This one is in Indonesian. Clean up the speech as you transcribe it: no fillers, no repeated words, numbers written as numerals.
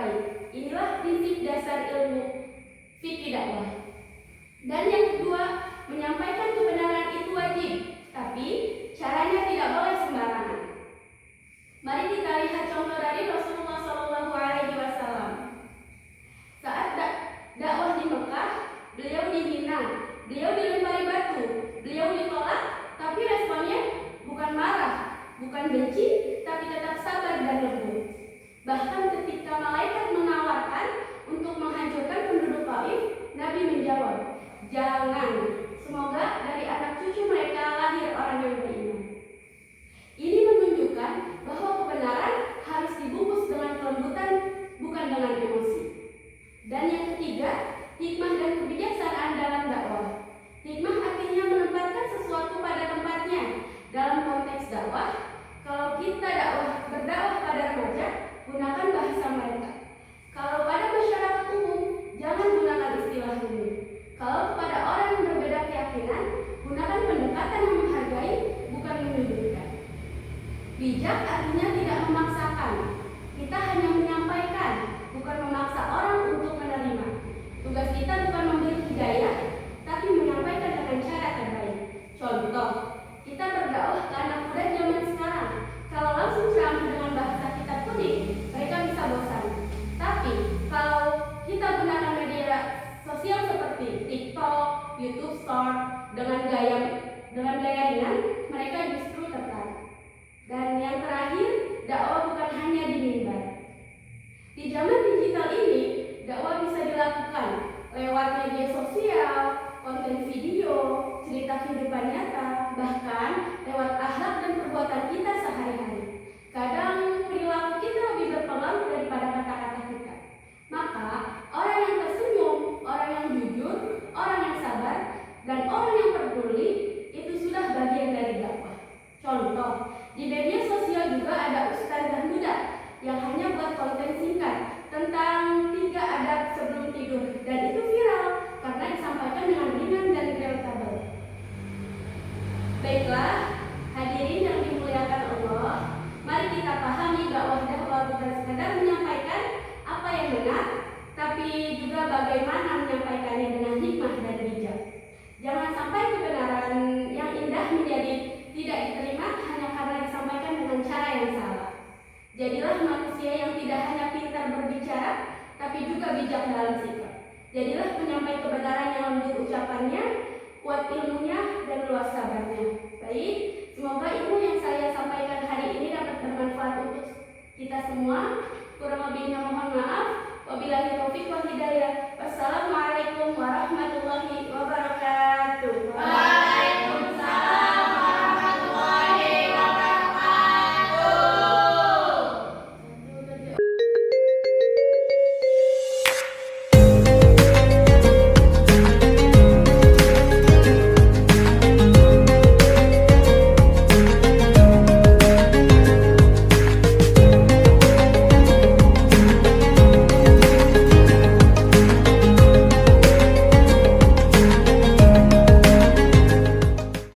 baik. Inilah prinsip dasar ilmu fikih dakwah. Dan yang kedua, menyampaikan kebenaran itu wajib, tapi caranya tidak boleh sembarangan. Mari kita lihat contoh dari Rasulullah SAW. Saat dakwah di Mekah, beliau dihina, beliau dilempari batu, beliau ditolak, tapi responnya bukan marah, bukan benci, tapi tetap sabar dan lembut. Bahkan ketika malaikat menawarkan untuk menghancurkan penduduk Taif, Nabi menjawab, "Jangan, semoga dari anak cucu mereka lahir orang yang beriman." Ini menunjukkan bahwa kebenaran harus dibungkus dengan kelembutan, bukan dengan emosi. Dan yang ketiga, hikmah dan kebijaksanaan dalam dakwah. Hikmah artinya menempatkan sesuatu pada tempatnya. Dalam konteks dakwah, kalau kita berdakwah pada remaja, gunakan bahasa mereka. Kalau pada masyarakat umum, jangan gunakan istilah umum. Kalau kepada orang yang berbeda keyakinan, gunakan pendekatan yang menghargai, bukan menyudutkan. Bijak artinya tidak memaksakan. Kita hanya menyampaikan, bukan memaksa orang untuk menerima. Tugas kita bukan memberi hidayah, tapi menyampaikan dengan cara terbaik. Contoh, kita berdakwah ke anak muda zaman sekarang. Kalau langsung ceramah dengan bahasa kitab kuning, mereka bisa bosan. Tapi kalau kita gunakan media sosial seperti TikTok, YouTube Short dengan gaya ringan, mereka justru tertarik. Dan yang terakhir, dakwah bukan hanya di mimbar. Di zaman digital ini, dakwah bisa dilakukan lewat media sosial, konten video, cerita kehidupan nyata, bahkan lewat akhlak dan perbuatan kita sehari-hari. Kadang perilaku kita lebih berpengaruh daripada kata-kata kita. Maka, orang yang tersenyum, orang yang jujur, orang yang sabar, dan orang yang peduli, itu sudah bagian dari dakwah. Contoh, di media sosial juga ada ustadzah muda yang hanya buat konten singkat tentang 3 adab sebelum tidur, dan itu viral karena disampaikan dengan ringan dan relatable. Baiklah, hadirin yang dimuliakan Allah, mari kita pahami dakwah bukan sekedar menyampaikan apa yang benar, tapi juga bagaimana menyampaikannya dengan hikmah dan bijak. Jangan sampai kebenaran yang indah menjadi tidak diterima hanya karena disampaikan dengan cara yang salah. Jadilah manusia yang tidak hanya pintar berbicara, tapi juga bijak dalam sikap. Jadilah penyampai kebenaran yang lembut ucapannya, kuat ilmunya, dan luas sabarnya. Baik, semoga ilmu yang saya sampaikan hari ini dapat bermanfaat untuk kita semua. Kurang lebihnya mohon maaf. Wabillahi taufiq wal hidayah. Wassalamualaikum warahmatullahi wabarakatuh.